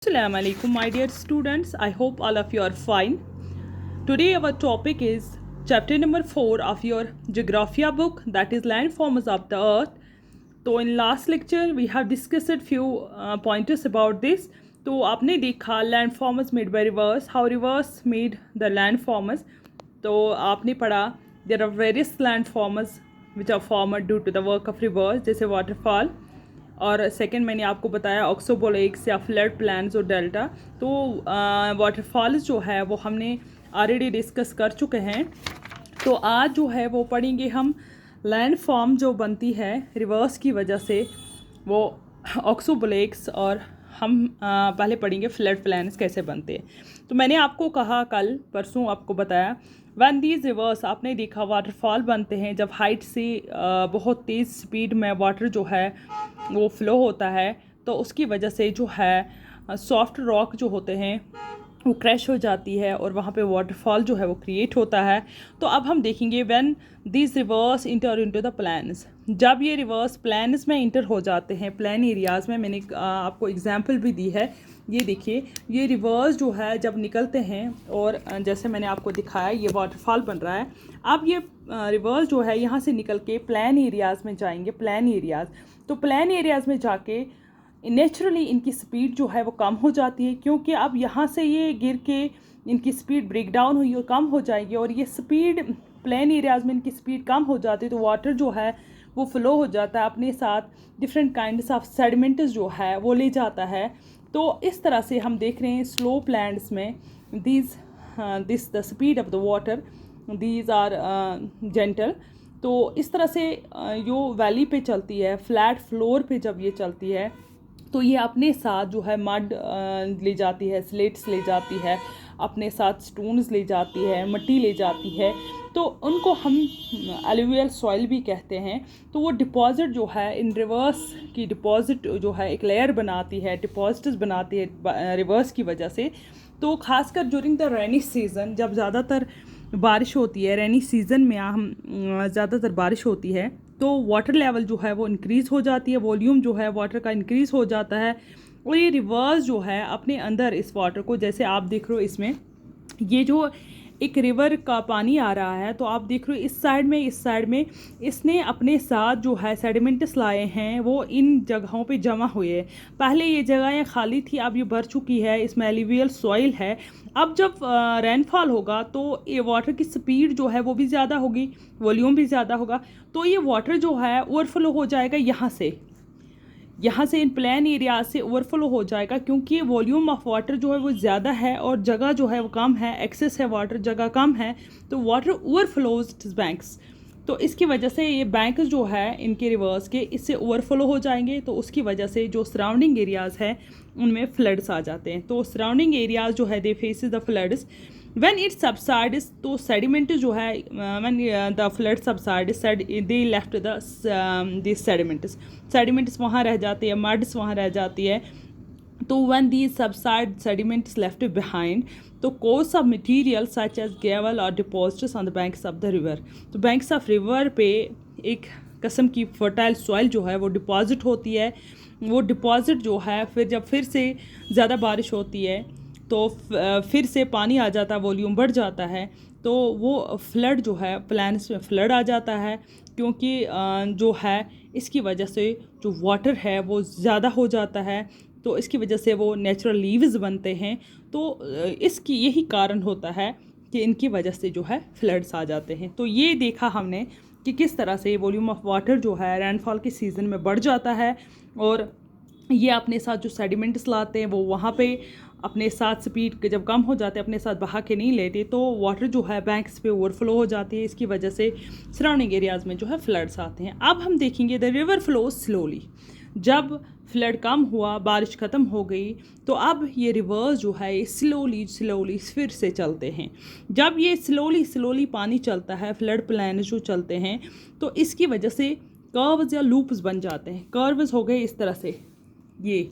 Assalamu alaikum, my dear students. I hope all of you are fine. Today our topic is chapter number 4 of your Geographia book, that is landforms of the earth. तो in last lecture we have discussed few pointers about this. तो आपने देखा landforms made by rivers, how rivers made the landforms. तो आपने पढ़ा there are various landforms which are formed due to the work of rivers, जैसे waterfall. और second मैंने आपको बताया ऑक्सोबोलेक्स या फ्लड प्लान्स और डेल्टा। तो वाटरफॉल्स जो है वो हमने ऑलरेडी डिस्कस कर चुके हैं। तो आज जो है वो पढ़ेंगे हम लैंड फॉर्म जो बनती है रिवर्स की वजह से, वो ऑक्सोबोलेक्स, और हम पहले पढ़ेंगे फ्लड प्लान्स कैसे बनते हैं। तो मैंने आपको कहा कल परसों आपको बताया वन दीज रिवर्स, आपने देखा वाटरफॉल बनते हैं जब हाइट से बहुत तेज़ स्पीड में वाटर जो है वो फ्लो होता है। तो उसकी वजह से जो है सॉफ्ट रॉक जो होते हैं वो क्रैश हो जाती है और वहाँ पे वाटरफॉल जो है वो क्रिएट होता है। तो अब हम देखेंगे when this rivers enter into the plains, जब ये रिवर्स प्लैन्स में इंटर हो जाते हैं, प्लान एरियाज़ में। मैंने आपको एग्जांपल भी दी है, ये देखिए ये रिवर्स जो है जब निकलते हैं और जैसे मैंने आपको दिखाया ये वाटरफॉल बन रहा है। अब ये रिवर्स जो है यहाँ से निकल के प्लान एरियाज़ में जाएंगे, प्लान एरियाज़। तो प्लान एरियाज़ में जाके नेचुरली इनकी स्पीड जो है वो कम हो जाती है, क्योंकि अब यहाँ से ये गिर के इनकी स्पीड ब्रेक डाउन हुई और कम हो जाएगी, और ये स्पीड प्लेन एरियाज़ में इनकी स्पीड कम हो जाती है। तो वाटर जो है वो फ्लो हो जाता है, अपने साथ डिफरेंट काइंड्स ऑफ सेडिमेंट्स जो है वो ले जाता है। तो इस तरह से हम देख रहे हैं स्लोप लैंड्स में this the speed of the water these are gentle. तो इस तरह से जो वैली पे चलती है, फ्लैट फ्लोर पे जब ये चलती है तो ये अपने साथ जो है मड ले जाती है, स्लेट्स ले जाती है, अपने साथ स्टोन्स ले जाती है, मिट्टी ले जाती है। तो उनको हम एलुवियल सॉइल भी कहते हैं। तो वो डिपॉजिट जो है इन रिवर्स की डिपॉजिट जो है एक लेयर बनाती है, डिपॉजिट्स बनाती है रिवर्स की वजह से। तो ख़ासकर ड्यूरिंग द रेनी सीज़न जब ज़्यादातर बारिश होती है, रेनी सीज़न में हम ज़्यादातर बारिश होती है, तो वाटर लेवल जो है वो इंक्रीज़ हो जाती है, वॉल्यूम जो है वाटर का इंक्रीज़ हो जाता है। और ये रिवर्स जो है अपने अंदर इस वाटर को, जैसे आप देख रहे हो इसमें ये जो एक रिवर का पानी आ रहा है, तो आप देख रहे हो इस साइड में इसने अपने साथ जो है सेडिमेंट्स लाए हैं, वो इन जगहों पे जमा हुए हैं। पहले ये जगहें खाली थी, अब ये भर चुकी है, इसमें एलुवियल सॉइल है। अब जब रेनफॉल होगा तो ये वाटर की स्पीड जो है वो भी ज़्यादा होगी, वॉल्यूम भी ज़्यादा होगा। तो ये वाटर जो है ओवरफ्लो हो जाएगा यहाँ से इन प्लेन एरिया से ओवरफ्लो हो जाएगा, क्योंकि वॉल्यूम ऑफ वाटर जो है वो ज़्यादा है और जगह जो है वो कम है, एक्सेस है वाटर, जगह कम है। तो वाटर ओवरफ्लोज बैंक्स, तो इसकी वजह से ये बैंक जो है इनके रिवर्स के इससे ओवरफ्लो हो जाएंगे। तो उसकी वजह से जो सराउंडिंग एरियाज़ है उनमें फ्लड्स आ जाते हैं। तो सराउंडिंग एरियाज़ जो है they faces the floods when it subsides. तो सेडिमेंट जो है when the flood subsides they left the sediments वहाँ रह जाती है, मड्स वहाँ रह जाती है। तो when these subside sediments left behind, तो course of material such as gravel और deposits on the banks of the river. तो बैंक्स ऑफ रिवर पे एक किस्म की फर्टाइल सॉइल जो है वो डिपॉजिट होती है। वो डिपॉजिट जो है फिर से ज़्यादा बारिश होती है तो फिर से पानी आ जाता है, वॉल्यूम बढ़ जाता है। तो वो फ्लड जो है प्लैन्स में फ्लड आ जाता है, क्योंकि जो है इसकी वजह से जो वाटर है वो ज़्यादा हो जाता है। तो इसकी वजह से वो नेचुरल लीव्स बनते हैं। तो इसकी यही कारण होता है कि इनकी वजह से जो है फ्लड्स आ जाते हैं। तो ये देखा हमने कि किस तरह से वॉल्यूम ऑफ वाटर जो है रेनफॉल के सीज़न में बढ़ जाता है, और ये अपने साथ जो सेडिमेंट्स लाते हैं वो वहाँ पे अपने साथ स्पीड जब कम हो जाते हैं अपने साथ बहा के नहीं लेते, तो वाटर जो है बैंक्स पे ओवरफ्लो हो जाती है। इसकी वजह से सराउंडिंग एरियाज़ में जो है फ्लड्स आते हैं। अब हम देखेंगे द रिवर फ्लो स्लोली। जब फ्लड कम हुआ, बारिश ख़त्म हो गई, तो अब ये रिवर्स जो है स्लोली फिर से चलते हैं। जब ये स्लोली पानी चलता है, फ्लड प्लान जो चलते हैं, तो इसकी वजह से कर्व्स या लूप्स बन जाते हैं। कर्व्स हो गए इस तरह से ये,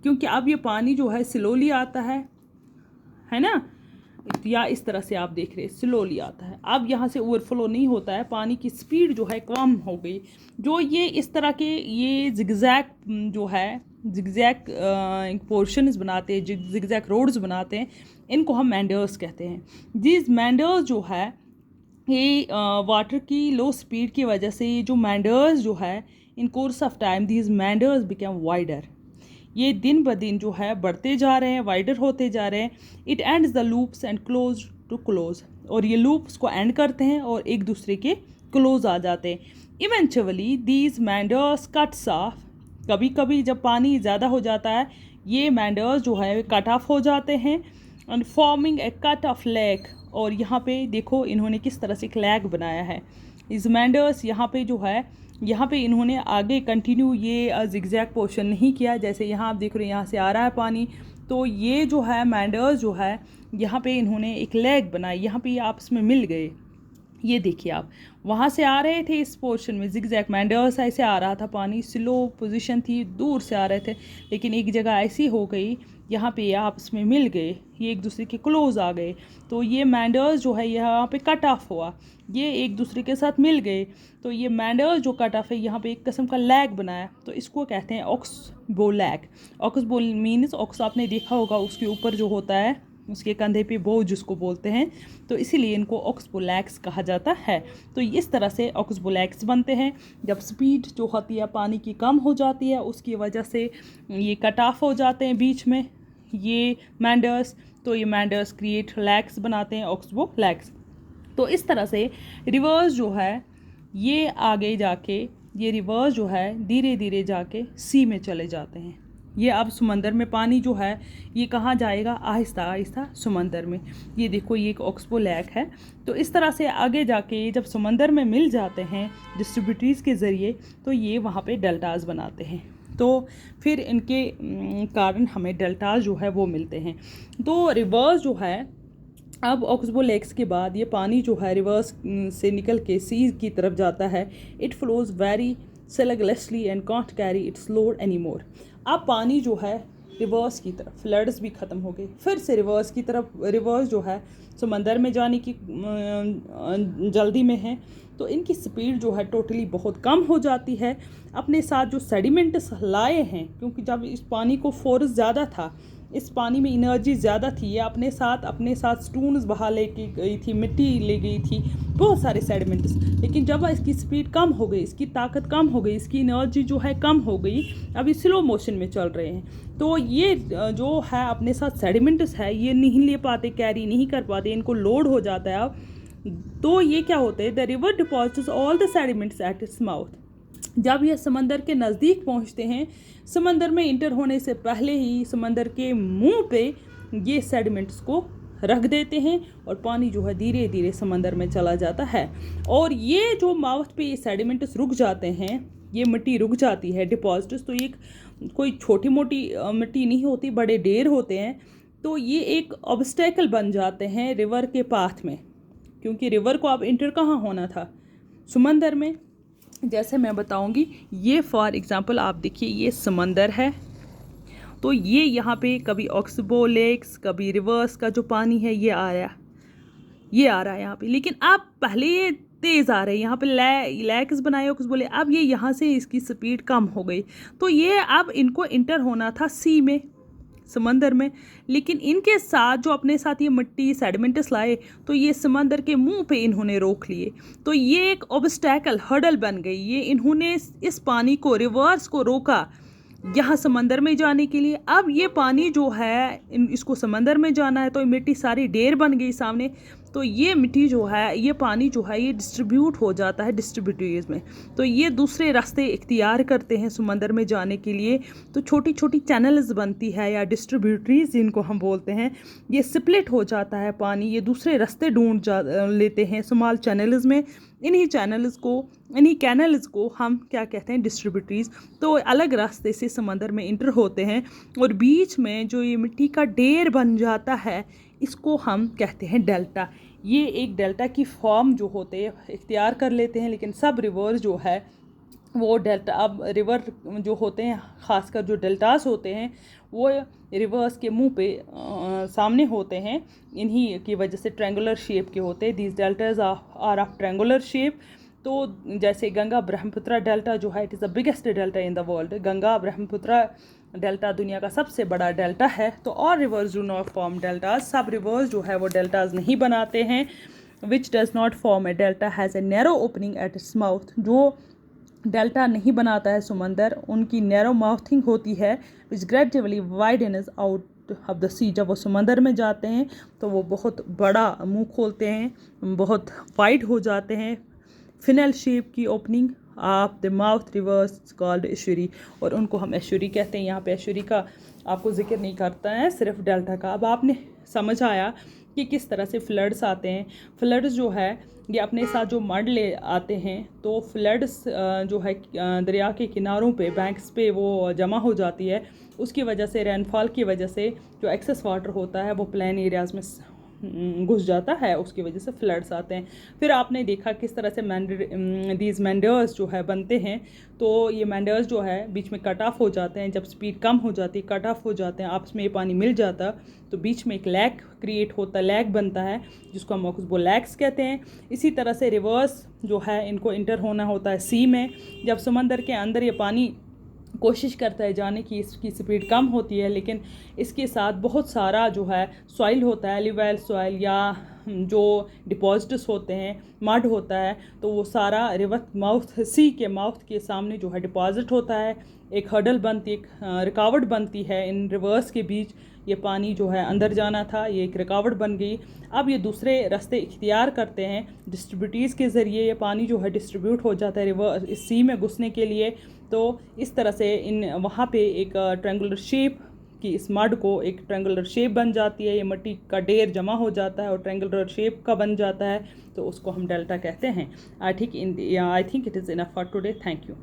क्योंकि अब ये पानी जो है स्लोली आता है ना, या इस तरह से आप देख रहे हैं स्लोली आता है। अब यहाँ से ओवरफ्लो नहीं होता है, पानी की स्पीड जो है कम हो गई। जो ये इस तरह के ये जिगजैग जो है जिगजैग पोर्शंस बनाते हैं, जिगजैग रोड्स बनाते हैं, इनको हम मैंडर्स कहते हैं। दीज मैंडर्स जो है ये वाटर की लो स्पीड की वजह से ये जो मैंडर्स जो है in course of time these meanders become wider, ये दिन ब दिन जो है बढ़ते जा रहे हैं, वाइडर होते जा रहे हैं। It ends the loops and close to close, और ये लूप्स को एंड करते हैं और एक दूसरे के क्लोज आ जाते हैं। इवेंचुअली दीज मैंडर्स कट्स ऑफ, कभी कभी जब पानी ज़्यादा हो जाता है ये मैंडर्स जो है कट ऑफ हो जाते हैं, and forming a cut off lake. और यहाँ पे देखो इन्होंने किस तरह से एक लैग बनाया है। इस मैंडर्स यहाँ पे जो है, यहाँ पे इन्होंने आगे कंटिन्यू ये जिगजैग पोर्शन नहीं किया। जैसे यहाँ आप देख रहे हैं यहाँ से आ रहा है पानी, तो ये जो है मैंडर्स जो है यहाँ पे इन्होंने एक लैग बनाई, यहाँ पे ये आपस में मिल गए। ये देखिए आप वहाँ से आ रहे थे इस पोर्शन में जिगजैग मैंडर्स ऐसे आ रहा था, पानी स्लो पोजीशन थी, दूर से आ रहे थे, लेकिन एक जगह ऐसी हो गई यहाँ पे ये आपस में मिल गए, ये एक दूसरे के क्लोज आ गए, तो ये मैंडर्स जो है यहाँ पे कट ऑफ हुआ, ये एक दूसरे के साथ मिल गए, तो ये मैंडर्स जो कट ऑफ है यहाँ पे एक किस्म का लैग बनाया, तो इसको कहते हैं oxbow lake. Oxbow means ox आपने देखा होगा उसके ऊपर जो होता है, उसके कंधे पे बो जिसको बोलते हैं, तो इसीलिए इनको ऑक्सबोलैक्स कहा जाता है। तो इस तरह से ऑक्सबोलैक्स बनते हैं जब स्पीड जो होती है पानी की कम हो जाती है, उसकी वजह से ये कट ऑफ हो जाते हैं बीच में ये मैंडर्स, तो ये मैंडर्स क्रिएट लैक्स बनाते हैं, ऑक्सबोलैक्स। तो इस तरह से रिवर्स जो है ये आगे जाके ये रिवर्स जो है धीरे धीरे जाके सी में चले जाते हैं। ये अब समंदर में पानी जो है ये कहाँ जाएगा, आहिस्ता आहिस्ता समंदर में। ये देखो ये एक ऑक्सबो लैक है। तो इस तरह से आगे जाके जब समंदर में मिल जाते हैं डिस्ट्रीब्यूटरीज़ के ज़रिए, तो ये वहाँ पे डेल्टास बनाते हैं, तो फिर इनके कारण हमें डेल्टास जो है वो मिलते हैं। तो रिवर्स जो है अब ऑक्सबो लेक्स के बाद ये पानी जो है रिवर्स से निकल के सी की तरफ जाता है। It flows very sluggishly and can't carry its load any more. अब पानी जो है रिवर्स की तरफ, फ्लड्स भी ख़त्म हो गए, फिर से रिवर्स की तरफ, रिवर्स जो है समंदर में जाने की जल्दी में है, तो इनकी स्पीड जो है टोटली बहुत कम हो जाती है। अपने साथ जो सेडिमेंट्स लाए हैं, क्योंकि जब इस पानी को फोर्स ज़्यादा था, इस पानी में एनर्जी ज़्यादा थी, ये अपने साथ स्टून्स बहा लेके गई थी, मिट्टी ले गई थी, बहुत सारे सेडिमेंट्स। लेकिन जब इसकी स्पीड कम हो गई, इसकी ताकत कम हो गई, इसकी एनर्जी जो है कम हो गई, अभी स्लो मोशन में चल रहे हैं, तो ये जो है अपने साथ सेडिमेंट्स है ये नहीं ले पाते, कैरी नहीं कर पाते, इनको लोड हो जाता है अब। तो ये क्या होता है, the river deposits all the sediments eight its mouth. जब ये समंदर के नज़दीक पहुंचते हैं, समंदर में इंटर होने से पहले ही समंदर के मुंह पे ये सेडिमेंट्स को रख देते हैं और पानी जो है धीरे धीरे समंदर में चला जाता है। और ये जो माउथ पे ये सेडिमेंट्स रुक जाते हैं, ये मिट्टी रुक जाती है डिपॉजिट्स, तो ये कोई छोटी मोटी मिट्टी नहीं होती, बड़े ढेर होते हैं, तो ये एक ऑब्स्टेकल बन जाते हैं रिवर के पाथ में, क्योंकि रिवर को अब इंटर कहाँ होना था, समंदर में। जैसे मैं बताऊंगी, ये फॉर एग्जांपल आप देखिए ये समंदर है, तो ये यहाँ पे कभी ऑक्सबो लेक्स, कभी रिवर्स का जो पानी है ये आ रहा है यहाँ पे, लेकिन अब पहले ये तेज़ आ रहे हैं, यहाँ पे लैक्स बनाए ऑक्सबो ले, अब ये यहाँ से इसकी स्पीड कम हो गई, तो ये अब इनको इंटर होना था सी में, समंदर में, लेकिन इनके साथ जो अपने साथ ये मिट्टी सेडिमेंट्स लाए, तो ये समंदर के मुंह पे इन्होंने रोक लिए, तो ये एक ऑब्स्टैकल हर्डल बन गई, ये इन्होंने इस पानी को रिवर्स को रोका यहाँ समंदर में जाने के लिए। अब ये पानी जो है इसको समंदर में जाना है, तो मिट्टी सारी ढेर बन गई सामने, तो ये मिट्टी जो है, ये पानी जो है ये डिस्ट्रीब्यूट हो जाता है डिस्ट्रीब्यूटरीज में, तो ये दूसरे रास्ते इख्तियार करते हैं समंदर में जाने के लिए, तो छोटी छोटी चैनल्स बनती है या डिस्ट्रीब्यूटरीज जिनको हम बोलते हैं, ये स्प्लिट हो जाता है पानी, ये दूसरे रास्ते ढूंढ लेते हैं स्मॉल चैनल्स में। इन्हीं कैनल्स को हम क्या कहते हैं, डिस्ट्रीब्यूटरीज। तो अलग रास्ते से समंदर में इंटर होते हैं और बीच में जो ये मिट्टी का ढेर बन जाता है, इसको हम कहते हैं डेल्टा। ये एक डेल्टा की फॉर्म जो होते हैं इख्तियार कर लेते हैं, लेकिन सब रिवर जो है वो डेल्टा, अब रिवर जो होते हैं ख़ासकर जो डेल्टास होते हैं वो रिवर्स के मुंह पे सामने होते हैं, इन्हीं की वजह से ट्रायंगुलर शेप के होते हैं। These deltas are of triangular shape. तो जैसे गंगा ब्रह्मपुत्र डेल्टा जो है, it is the biggest delta in the world. Ganga Brahmaputra delta दुनिया का सबसे बड़ा डेल्टा है। तो और rivers do not form deltas, सब रिवर्स जो है वो डेल्टाज नहीं बनाते हैं। Which does not form a delta has a narrow opening at its mouth, जो डेल्टा नहीं बनाता है समंदर, उनकी नैरो माउथिंग होती है। विच gradually widens out of the सी, जब वो समंदर में जाते हैं तो वो बहुत बड़ा मुंह खोलते हैं, बहुत वाइड हो जाते हैं। फिनल शेप की opening of the mouth rivers called estuary, और उनको हम एशुरी कहते हैं। यहाँ पे एशुरी का आपको जिक्र नहीं करता है, सिर्फ डेल्टा का। अब आपने समझ आया कि किस तरह से फ्लड्स आते हैं। फ्लड्स जो है ये अपने साथ जो मड ले आते हैं, तो फ्लड्स जो है दरिया के किनारों पे, बैंक्स पे वो जमा हो जाती है। उसकी वजह से, रेनफॉल की वजह से जो एक्सेस वाटर होता है वो प्लेन एरियाज़ में घुस जाता है, उसकी वजह से फ्लड्स आते हैं। फिर आपने देखा किस तरह से दीज मैंडर्स जो है बनते हैं। तो ये मैंडर्स जो है बीच में कट ऑफ हो जाते हैं, जब स्पीड कम हो जाती है, कट ऑफ हो जाते हैं, आपस में ये पानी मिल जाता, तो बीच में एक लैग क्रिएट होता है, लैग बनता है, जिसको हम वो लैग्स कहते हैं। इसी तरह से रिवर्स जो है इनको इंटर होना होता है सी में। जब समंदर के अंदर ये पानी कोशिश करता है जाने की, इसकी स्पीड कम होती है, लेकिन इसके साथ बहुत सारा जो है सॉइल होता है, एलिवेल सॉइल या जो डिपॉजिट्स होते हैं, मड होता है, तो वो सारा रिवर माउथ, सी के माउथ के सामने जो है डिपॉजिट होता है। एक हर्डल बनती, एक रुकावट बनती है इन रिवर्स के बीच। ये पानी जो है अंदर जाना था, ये एक रुकावट बन गई। अब ये दूसरे रास्ते इख्तियार करते हैं, डिस्ट्रीब्यूटीज़ के ज़रिए ये पानी जो है डिस्ट्रीब्यूट हो जाता है रिवर इस सी में घुसने के लिए। तो इस तरह से इन वहाँ पे एक ट्रायंगुलर शेप की, इस मड को एक ट्रायंगुलर शेप बन जाती है, ये मिट्टी का ढेर जमा हो जाता है और ट्रायंगुलर शेप का बन जाता है, तो उसको हम डेल्टा कहते हैं। I think it is enough for today. Thank you.